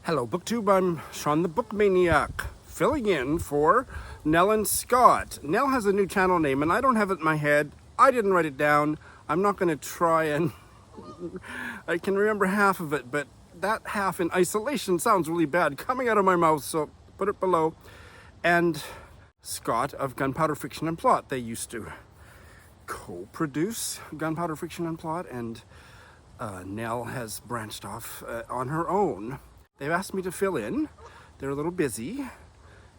Hello BookTube, I'm Shawn The Bok Maniac, filling in for Nell and Scott. Nell has a new channel name and I don't have it in my head. I didn't write it down. I'm not going to try and... I can remember half of it, but that half in isolation sounds really bad coming out of my mouth, so put it below. And Scott of Gunpowder Fiction and Plot. They used to co-produce Gunpowder Fiction and Plot, and Nell has branched off on her own. They've asked me to fill in. They're a little busy.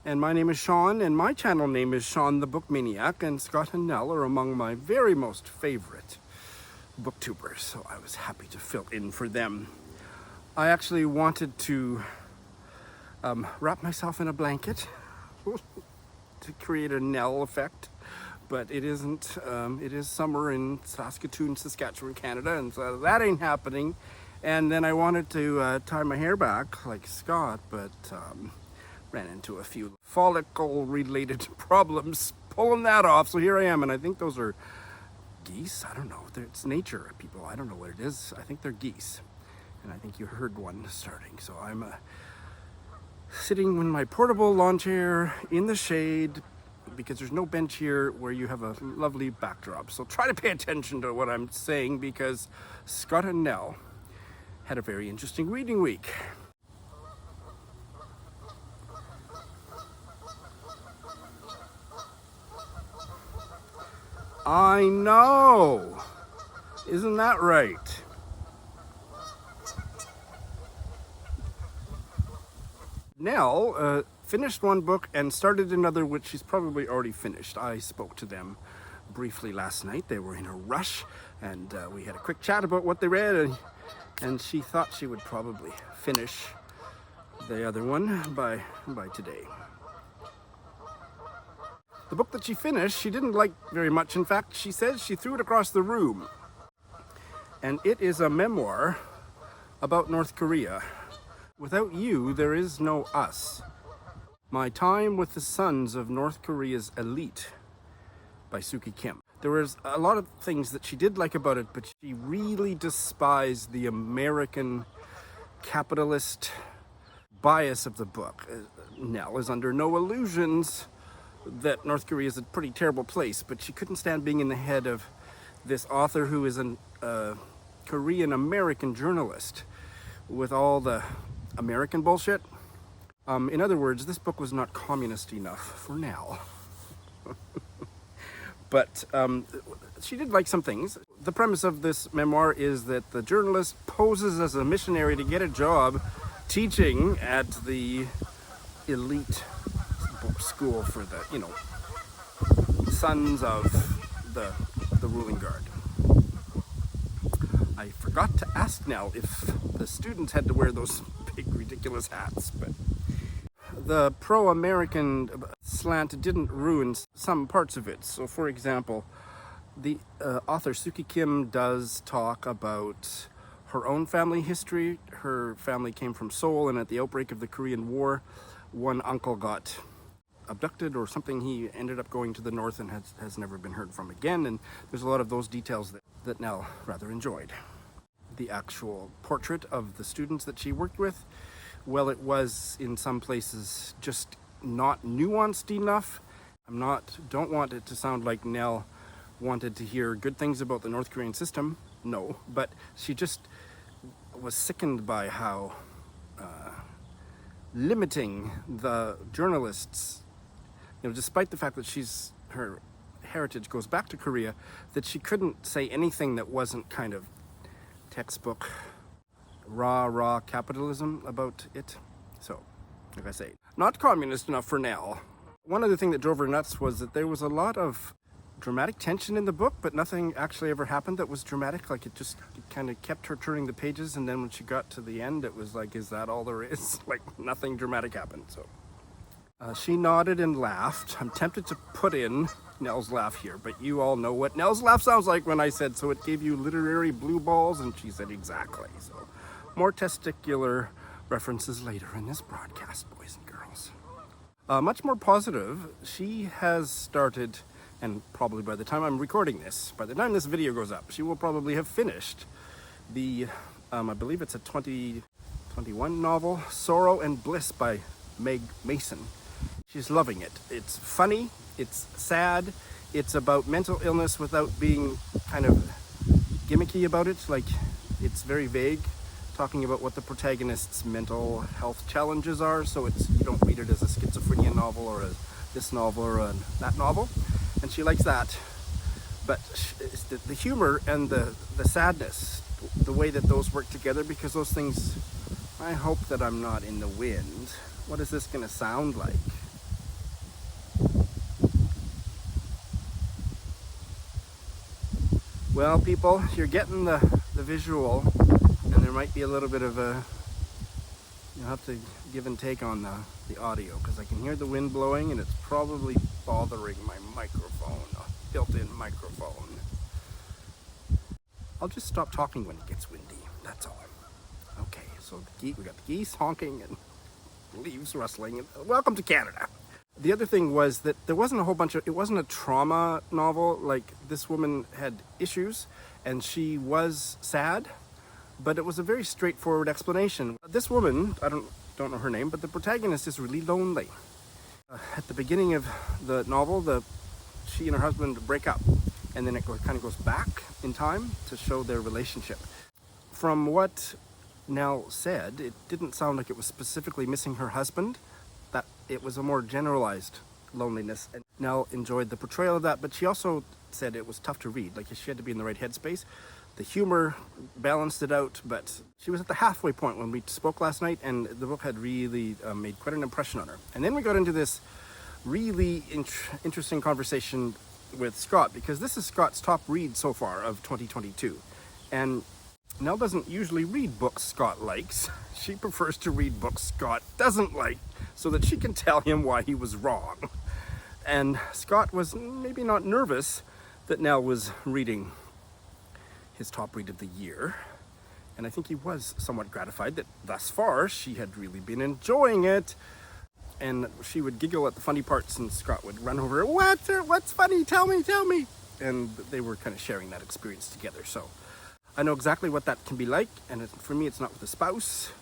And my name is Shawn, and my channel name is Shawn The Bok Maniac, and Scott and Nell are among my very most favorite booktubers, so I was happy to fill in for them. I actually wanted to wrap myself in a blanket to create a Nell effect, but it isn't. It is summer in Saskatoon, Saskatchewan, Canada, and so that ain't happening. And then I wanted to tie my hair back like Scott, but ran into a few follicle-related problems pulling that off. So here I am, and I think those are geese. I don't know. It's nature, people. I don't know what it is. I think they're geese, and I think you heard one starting. So I'm sitting in my portable lawn chair in the shade because there's no bench here where you have a lovely backdrop. So try to pay attention to what I'm saying because Scott and Nell had a very interesting reading week. I know! Isn't that right? Nell finished one book and started another, which she's probably already finished. I spoke to them briefly last night. They were in a rush, and we had a quick chat about what they read, and she thought she would probably finish the other one by today. The book that she finished, she didn't like very much. In fact, she says she threw it across the room. And it is a memoir about North Korea. Without you, there is no us. My Time with the Sons of North Korea's Elite by Suki Kim. There was a lot of things that she did like about it, but she really despised the American capitalist bias of the book. Nell is under no illusions that North Korea is a pretty terrible place, but she couldn't stand being in the head of this author who is a Korean-American journalist with all the American bullshit. In other words, this book was not communist enough for Nell. But she did like some things. The premise of this memoir is that the journalist poses as a missionary to get a job teaching at the elite school for the, sons of the ruling guard. I forgot to ask Nell if the students had to wear those big ridiculous hats, but the pro-American slant didn't ruin some parts of it. So for example, the author Suki Kim does talk about her own family history. Her family came from Seoul, and at the outbreak of the Korean War, one uncle got abducted or something. He ended up going to the north and has never been heard from again, and there's a lot of those details that Nell rather enjoyed. The actual portrait of the students that she worked with, well, it was in some places just not nuanced enough. Don't want it to sound like Nell wanted to hear good things about the North Korean system, no, but she just was sickened by how limiting the journalists, despite the fact that her heritage goes back to Korea, that she couldn't say anything that wasn't kind of textbook raw capitalism about it. So, like I say, not communist enough for Nell. One other thing that drove her nuts was that there was a lot of dramatic tension in the book, but nothing actually ever happened that was dramatic. Like it kind of kept her turning the pages, and then when she got to the end, it was like, is that all there is? Like nothing dramatic happened. So she nodded and laughed. I'm tempted to put in Nell's laugh here, but you all know what Nell's laugh sounds like when I said, so it gave you literary blue balls, and she said exactly. So more testicular references later in this broadcast, boys and girls. Much more positive, she has started, and probably by the time I'm recording this, by the time this video goes up, she will probably have finished the, I believe it's a 2021 novel, Sorrow and Bliss by Meg Mason. She's loving it. It's funny, it's sad, it's about mental illness without being kind of gimmicky about it. Like, it's very vague, talking about what the protagonist's mental health challenges are, so you don't read it as a schizophrenia novel or this novel or that novel, and she likes that. But it's the humor and the sadness, the way that those work together, because those things, I hope that I'm not in the wind. What is this gonna sound like? Well, people, you're getting the visual, and there might be a little bit of you'll have to give and take on the audio, because I can hear the wind blowing and it's probably bothering my microphone, a built-in microphone. I'll just stop talking when it gets windy, that's all. Okay, so we got the geese honking and leaves rustling. Welcome to Canada. The other thing was that there wasn't a whole bunch of, it wasn't a trauma novel. Like, this woman had issues and she was sad, but it was a very straightforward explanation. This woman, I don't know her name, but the protagonist is really lonely. At the beginning of the novel, she and her husband break up, and then it kind of goes back in time to show their relationship. From what Nell said, it didn't sound like it was specifically missing her husband, that it was a more generalized loneliness. And Nell enjoyed the portrayal of that, but she also said it was tough to read. Like, she had to be in the right headspace. The humor balanced it out, but she was at the halfway point when we spoke last night, and the book had really made quite an impression on her. And then we got into this really interesting conversation with Scott, because this is Scott's top read so far of 2022. And Nell doesn't usually read books Scott likes. She prefers to read books Scott doesn't like, so that she can tell him why he was wrong. And Scott was maybe not nervous that Nell was reading his top read of the year. And I think he was somewhat gratified that thus far she had really been enjoying it. And she would giggle at the funny parts, and Scott would run over, what's funny? Tell me. And they were kind of sharing that experience together. So I know exactly what that can be like. And for me, it's not with a spouse,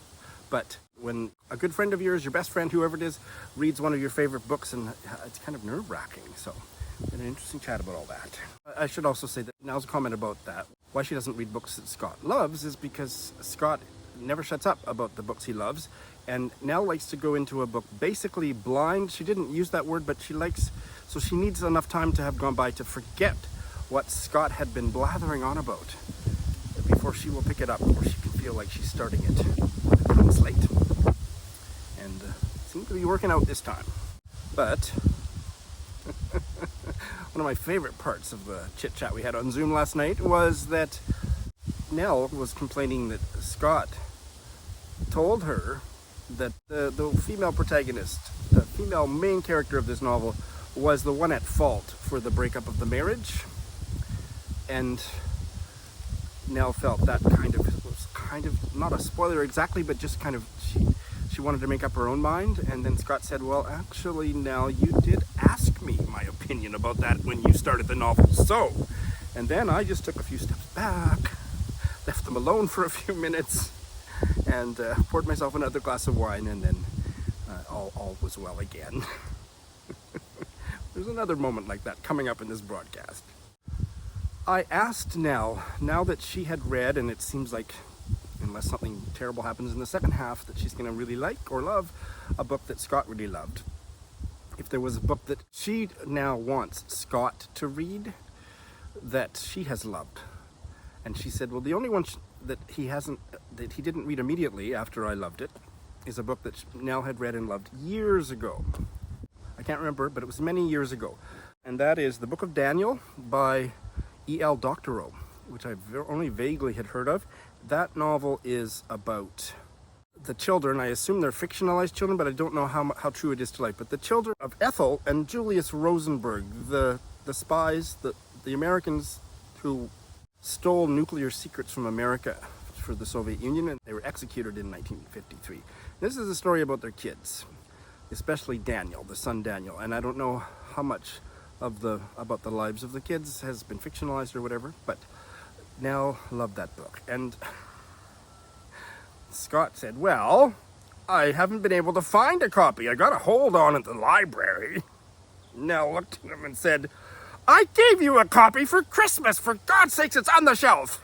but when a good friend of yours, your best friend, whoever it is, reads one of your favorite books, and it's kind of nerve-wracking. So we had an interesting chat about all that. I should also say that Nell's comment about that, why she doesn't read books that Scott loves, is because Scott never shuts up about the books he loves, and Nell likes to go into a book basically blind. She didn't use that word, but she needs enough time to have gone by to forget what Scott had been blathering on about before she will pick it up, or she can feel like she's starting it with a clean slate. And seems to be working out this time. But one of my favorite parts of the chit chat we had on Zoom last night was that Nell was complaining that Scott told her that the female protagonist, the female main character of this novel, was the one at fault for the breakup of the marriage. And Nell felt that was kind of not a spoiler exactly, but just kind of she wanted to make up her own mind. And then Scott said, well, actually, Nell, you did ask me my opinion about that when you started the novel. So, and then I just took a few steps back, left them alone for a few minutes, and poured myself another glass of wine, and then all was well again. There's another moment like that coming up in this broadcast. I asked Nell, now that she had read, and it seems like, unless something terrible happens in the second half, that she's going to really like or love a book that Scott really loved, if there was a book that she now wants Scott to read that she has loved. And she said, well, the only one that he didn't read immediately after I loved it is a book that Nell had read and loved years ago. I can't remember, but it was many years ago. And that is the Book of Daniel by E.L. Doctorow, which I only vaguely had heard of. That novel is about the children. I assume they're fictionalized children, but I don't know how true it is to life. But the children of Ethel and Julius Rosenberg, the spies, the Americans who stole nuclear secrets from America for the Soviet Union, and they were executed in 1953. This is a story about their kids, especially Daniel, the son Daniel. And I don't know how much about the lives of the kids has been fictionalized or whatever, but Nell loved that book. And Scott said, well, I haven't been able to find a copy. I got a hold on at the library. Nell looked at him and said, I gave you a copy for Christmas. For God's sakes, it's on the shelf.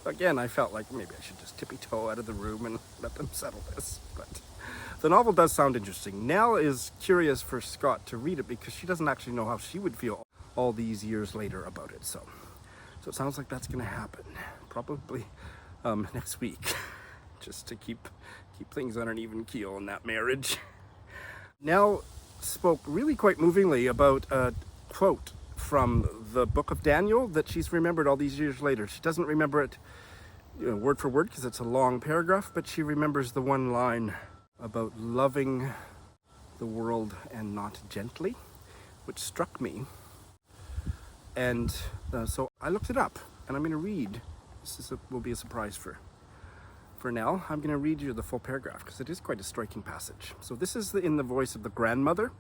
Again, I felt like maybe I should just tippy-toe out of the room and let them settle this. But the novel does sound interesting. Nell is curious for Scott to read it because she doesn't actually know how she would feel all these years later about it. So it sounds like that's going to happen. Probably next week. Just to keep things on an even keel in that marriage. Nell spoke really quite movingly about a quote from the book of Daniel that she's remembered all these years later. She doesn't remember it word for word because it's a long paragraph, but she remembers the one line about loving the world and not gently, which struck me. And so I looked it up, and I'm going to read. This will be a surprise for Nell. I'm going to read you the full paragraph because it is quite a striking passage. So this is in the voice of the grandmother.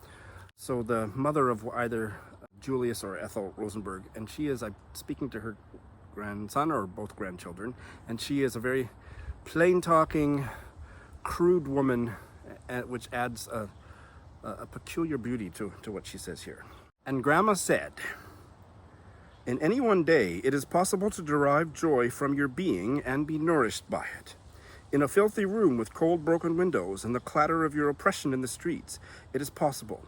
So the mother of either Julius or Ethel Rosenberg, and she is speaking to her grandson or both grandchildren, and she is a very plain-talking, crude woman, which adds a peculiar beauty to what she says here. And Grandma said, in any one day, it is possible to derive joy from your being and be nourished by it. In a filthy room with cold broken windows and the clatter of your oppression in the streets, it is possible.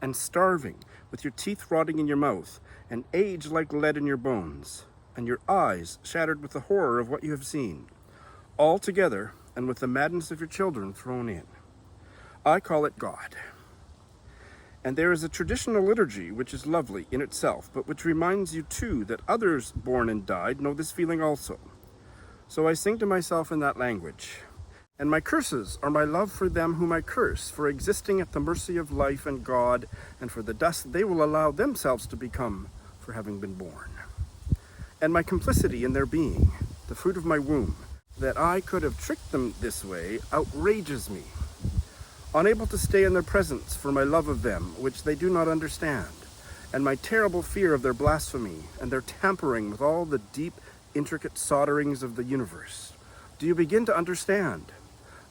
And starving, with your teeth rotting in your mouth, and age like lead in your bones, and your eyes shattered with the horror of what you have seen, all together and with the madness of your children thrown in. I call it God. And there is a traditional liturgy which is lovely in itself, but which reminds you too that others born and died know this feeling also. So I sing to myself in that language. And my curses are my love for them whom I curse, for existing at the mercy of life and God, and for the dust they will allow themselves to become for having been born. And my complicity in their being, the fruit of my womb, that I could have tricked them this way, outrages me. Unable to stay in their presence for my love of them, which they do not understand, and my terrible fear of their blasphemy, and their tampering with all the deep, intricate solderings of the universe. Do you begin to understand?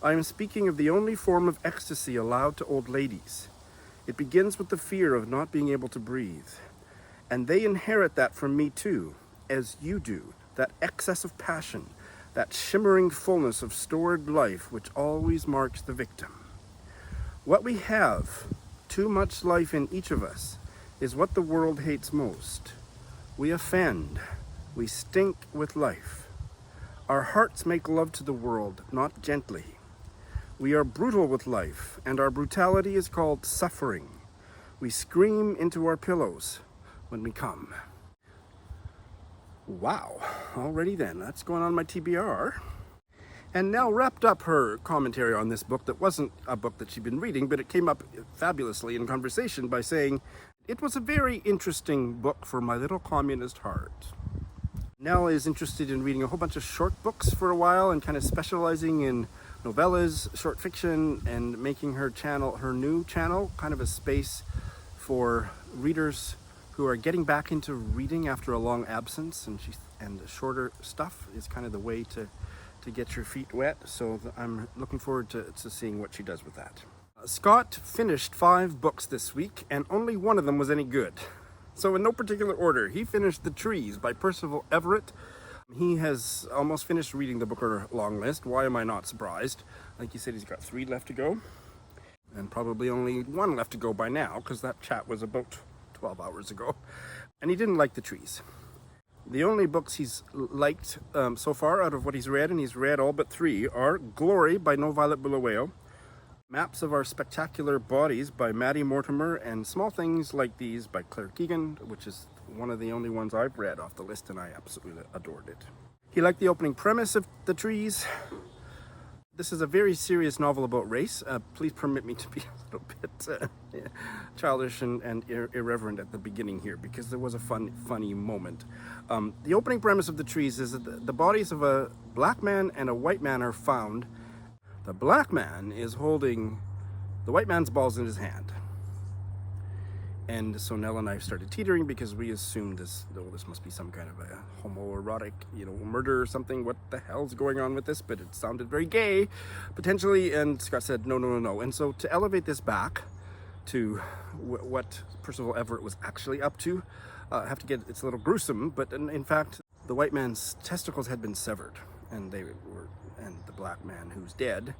I am speaking of the only form of ecstasy allowed to old ladies. It begins with the fear of not being able to breathe. And they inherit that from me too, as you do, that excess of passion, that shimmering fullness of stored life which always marks the victim. What we have, too much life in each of us, is what the world hates most. We offend. We stink with life. Our hearts make love to the world, not gently. We are brutal with life, and our brutality is called suffering. We scream into our pillows when we come. Wow, already then, that's going on my TBR. And Nell wrapped up her commentary on this book that wasn't a book that she'd been reading, but it came up fabulously in conversation by saying, it was a very interesting book for my little communist heart. Nell is interested in reading a whole bunch of short books for a while and kind of specializing in novellas, short fiction, and making her new channel, kind of a space for readers who are getting back into reading after a long absence, and shorter stuff is kind of the way to get your feet wet. So I'm looking forward to seeing what she does with that. Scott finished 5 books this week, and only one of them was any good. So in no particular order, he finished The Trees by Percival Everett. He has almost finished reading the Booker long list. Why am I not surprised? Like he said, he's got 3 left to go, and probably only 1 left to go by now, because that chat was about 12 hours ago. And he didn't like The Trees. The only books he's liked so far out of what he's read, and he's read all but 3, are Glory by No Violet Bulawayo, Maps of Our Spectacular Bodies by Maddie Mortimer, and Small Things Like These by Claire Keegan, which is one of the only ones I've read off the list, and I absolutely adored it. He liked the opening premise of The Trees. This is a very serious novel about race. Please permit me to be a little bit childish and irreverent at the beginning here, because there was a funny moment. The opening premise of The Trees is that the bodies of a black man and a white man are found. The black man is holding the white man's balls in his hand. And so Nell and I started teetering because we assumed this must be some kind of a homoerotic, murder or something. What the hell's going on with this? But it sounded very gay, potentially. And Scott said, no. And so to elevate this back to what Percival Everett was actually up to, it's a little gruesome, but in fact, the white man's testicles had been severed, and the black man who's dead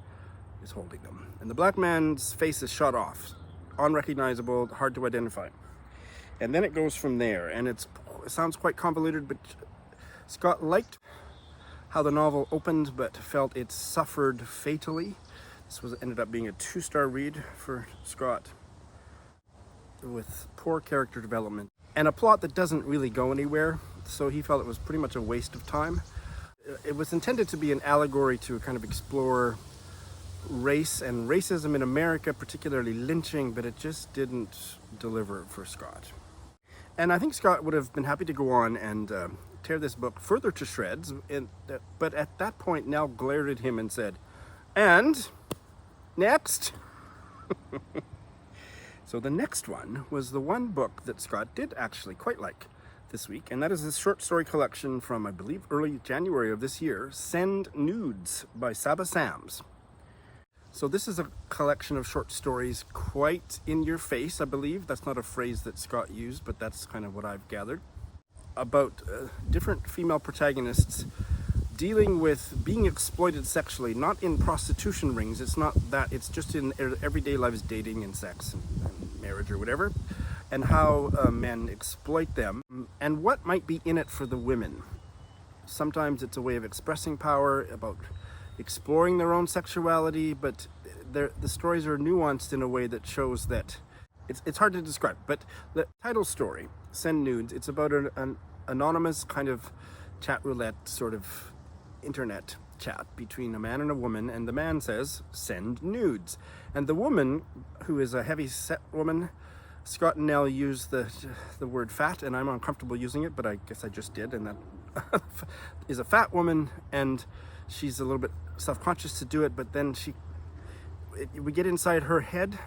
is holding them. And the black man's face is shot off, unrecognizable, hard to identify. And then it goes from there, and it sounds quite convoluted, but Scott liked how the novel opened, but felt it suffered fatally. This ended up being a 2-star read for Scott, with poor character development and a plot that doesn't really go anywhere, so he felt it was pretty much a waste of time. It was intended to be an allegory to kind of explore race and racism in America, particularly lynching, but it just didn't deliver for Scott. And I think Scott would have been happy to go on and tear this book further to shreds, but at that point Nell glared at him and said, "And next." So the next one was the one book that Scott did actually quite like this week, and that is this short story collection from, I believe, early January of this year, Send Nudes by Saba Sams. So this is a collection of short stories quite in your face, I believe. That's not a phrase that Scott used, but that's kind of what I've gathered. About different female protagonists dealing with being exploited sexually, not in prostitution rings. It's not that, it's just in everyday lives, dating and sex and marriage or whatever, and how men exploit them and what might be in it for the women. Sometimes it's a way of expressing power, about exploring their own sexuality, but the stories are nuanced in a way that shows that it's hard to describe. But the title story, Send Nudes, it's about an anonymous kind of chat roulette sort of internet chat between a man and a woman, and the man says, "Send nudes." And the woman, who is a heavy set woman, Scott and Nell use the word fat, and I'm uncomfortable using it, but I guess I just did, and that is a fat woman, and she's a little bit self-conscious to do it, but then we get inside her head,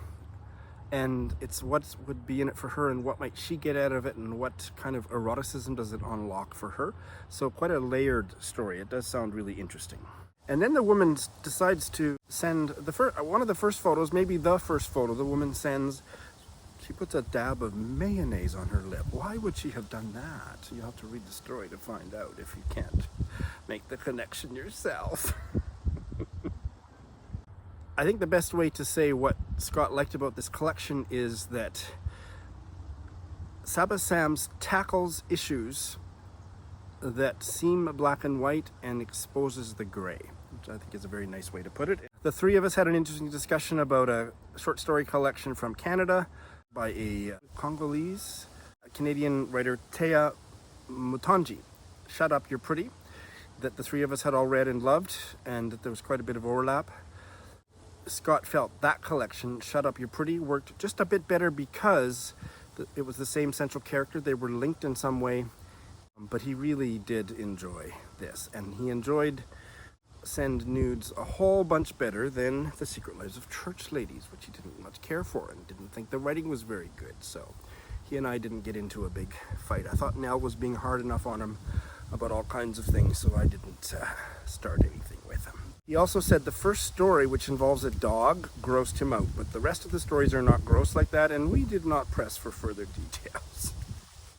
and it's what would be in it for her and what might she get out of it and what kind of eroticism does it unlock for her. So quite a layered story. It does sound really interesting. And then the woman decides to send one of the first photos, maybe the first photo the woman sends. She puts a dab of mayonnaise on her lip. Why would she have done that? You'll have to read the story to find out if you can't make the connection yourself. I think the best way to say what Scott liked about this collection is that Saba Sams tackles issues that seem black and white and exposes the gray, which I think is a very nice way to put it. The three of us had an interesting discussion about a short story collection from Canada by a Congolese Canadian writer, Tea Mutanji, Shut Up, You're Pretty, that the three of us had all read and loved, and that there was quite a bit of overlap. Scott felt that collection, Shut Up, You're Pretty, worked just a bit better because it was the same central character. They were linked in some way, but he really did enjoy this, and he enjoyed Send Nudes a whole bunch better than The Secret Lives of Church Ladies, which he didn't much care for and didn't think the writing was very good. So he and I didn't get into a big fight. I thought Nell was being hard enough on him about all kinds of things, so I didn't start anything with him. He also said the first story, which involves a dog, grossed him out, but the rest of the stories are not gross like that, and we did not press for further details.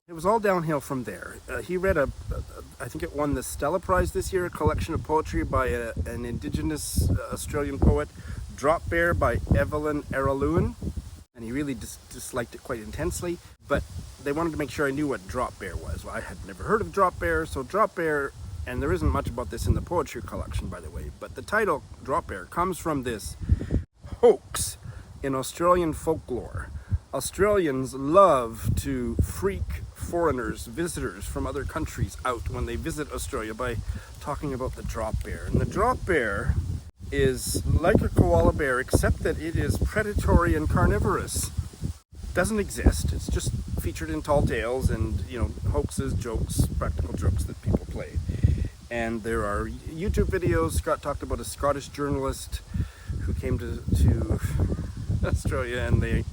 It was all downhill from there. He read I think it won the Stella Prize this year, a collection of poetry by an Indigenous Australian poet, Drop Bear by Evelyn Araluen, and he really disliked it quite intensely, but they wanted to make sure I knew what Drop Bear was. Well, I had never heard of Drop Bear, so Drop Bear, and there isn't much about this in the poetry collection, by the way, but the title, Drop Bear, comes from this hoax in Australian folklore. Australians love to freak foreigners, visitors from other countries out when they visit Australia by talking about the drop bear. And the drop bear is like a koala bear, except that it is predatory and carnivorous. It doesn't exist. It's just featured in tall tales and, hoaxes, jokes, practical jokes that people play. And there are YouTube videos. Scott talked about a Scottish journalist who came to Australia, and they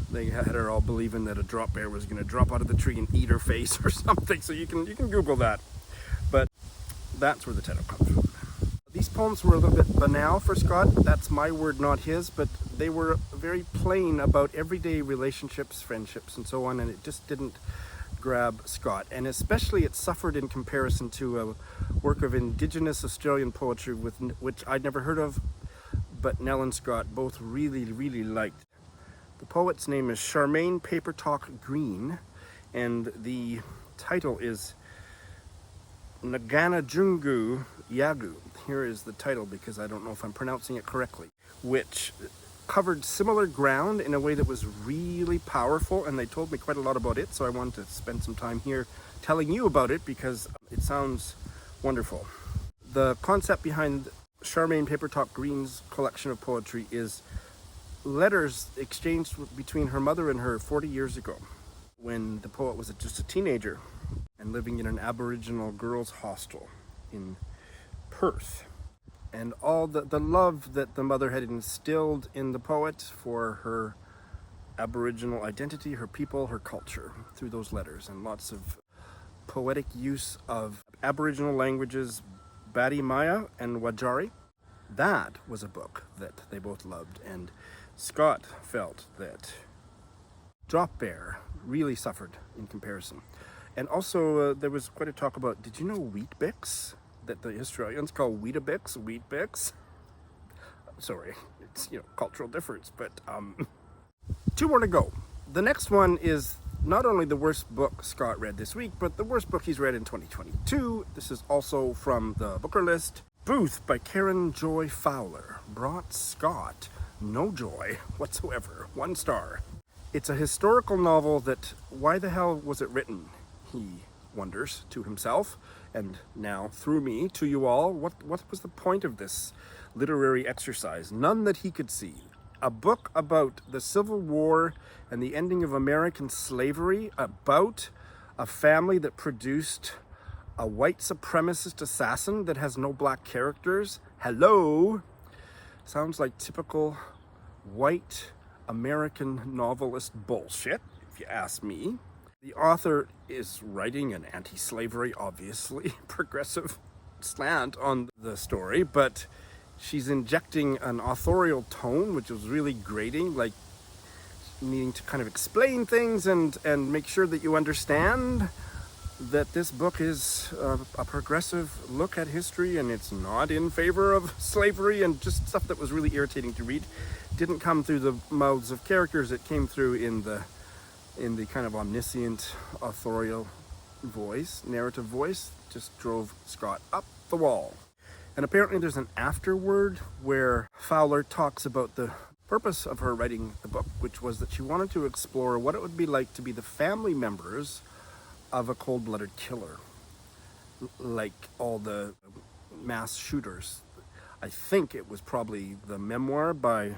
They had her all believing that a drop bear was going to drop out of the tree and eat her face or something. So you can Google that. But that's where the title comes from. These poems were a little bit banal for Scott. That's my word, not his. But they were very plain about everyday relationships, friendships, and so on. And it just didn't grab Scott. And especially it suffered in comparison to a work of Indigenous Australian poetry which I'd never heard of, but Nell and Scott both really, really liked. The poet's name is Charmaine Papertalk Green, and the title is Naganajungu Yagu. Here is the title, because I don't know if I'm pronouncing it correctly, which covered similar ground in a way that was really powerful, and they told me quite a lot about it, so I wanted to spend some time here telling you about it because it sounds wonderful. The concept behind Charmaine Papertalk Green's collection of poetry is letters exchanged between her mother and her 40 years ago, when the poet was just a teenager and living in an Aboriginal girls' hostel in Perth. And all the love that the mother had instilled in the poet for her Aboriginal identity, her people, her culture, through those letters, and lots of poetic use of Aboriginal languages, Badi Maya and Wajari. That was a book that they both loved, and Scott felt that Drop Bear really suffered in comparison. And also there was quite a talk about, did you know Weet-Bix? That the Australians call Weetabix, Weet-Bix? Sorry, it's, cultural difference, but two more to go. The next one is not only the worst book Scott read this week, but the worst book he's read in 2022. This is also from the Booker list. Booth by Karen Joy Fowler brought Scott no joy whatsoever. 1 star. It's a historical novel that, why the hell was it written? He wonders to himself, and now through me to you all, what was the point of this literary exercise? None that he could see. A book about the Civil War and the ending of American slavery, about a family that produced a white supremacist assassin that has no black characters. Hello? Sounds like typical white American novelist bullshit, if you ask me. The author is writing an anti-slavery, obviously, progressive slant on the story, but she's injecting an authorial tone, which was really grating, like needing to kind of explain things and make sure that you understand that this book is a progressive look at history, and it's not in favor of slavery, and just stuff that was really irritating to read. Didn't come through the mouths of characters, it came through in the kind of omniscient authorial voice, narrative voice. Just drove Scott up the wall. And apparently there's an afterword where Fowler talks about the purpose of her writing the book, which was that she wanted to explore what it would be like to be the family members of a cold-blooded killer, like all the mass shooters. I think it was probably the memoir by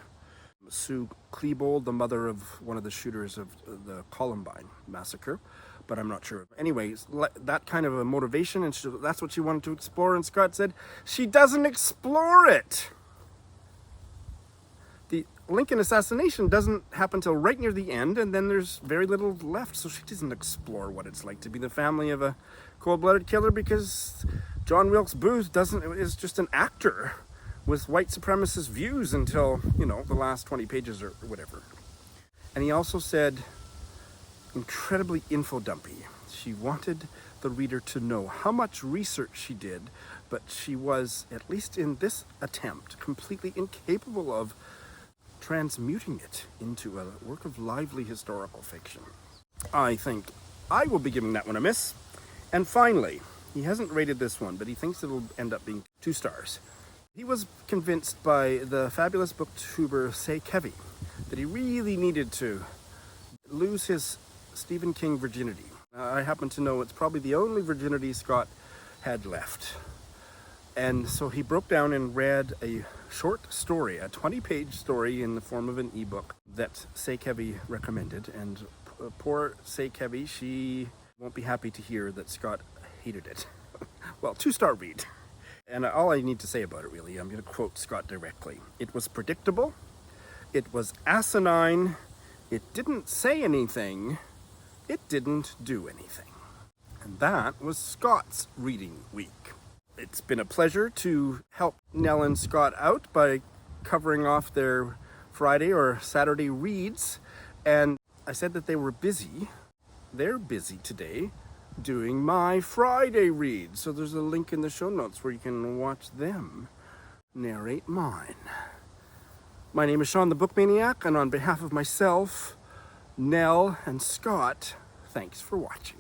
Sue Klebold, the mother of one of the shooters of the Columbine massacre, but I'm not sure. Anyways, that kind of a motivation, and that's what she wanted to explore, and Scott said she doesn't explore it. The Lincoln assassination doesn't happen till right near the end, and then there's very little left, so she doesn't explore what it's like to be the family of a cold-blooded killer, because John Wilkes Booth is just an actor with white supremacist views until, the last 20 pages or whatever. And he also said, incredibly info-dumpy. She wanted the reader to know how much research she did, but she was, at least in this attempt, completely incapable of transmuting it into a work of lively historical fiction. I think I will be giving that one a miss. And finally, he hasn't rated this one, but he thinks it'll end up being 2 stars. He was convinced by the fabulous booktuber Say Kevy that he really needed to lose his Stephen King virginity. I happen to know it's probably the only virginity Scott had left. And so he broke down and read a short story, a 20-page story in the form of an ebook that Say Kevy recommended. And poor Say Kevy, she won't be happy to hear that Scott hated it. Well, 2-star read. And all I need to say about it, really, I'm going to quote Scott directly. It was predictable, it was asinine, It didn't say anything. It didn't do anything. And that was Scott's reading week. It's been a pleasure to help Nell and Scott out by covering off their Friday or Saturday reads. And I said that they were busy. They're busy today doing my Friday read. So there's a link in the show notes where you can watch them narrate mine. My name is Shawn The Bok Maniac, and on behalf of myself, Nell, and Scott, thanks for watching.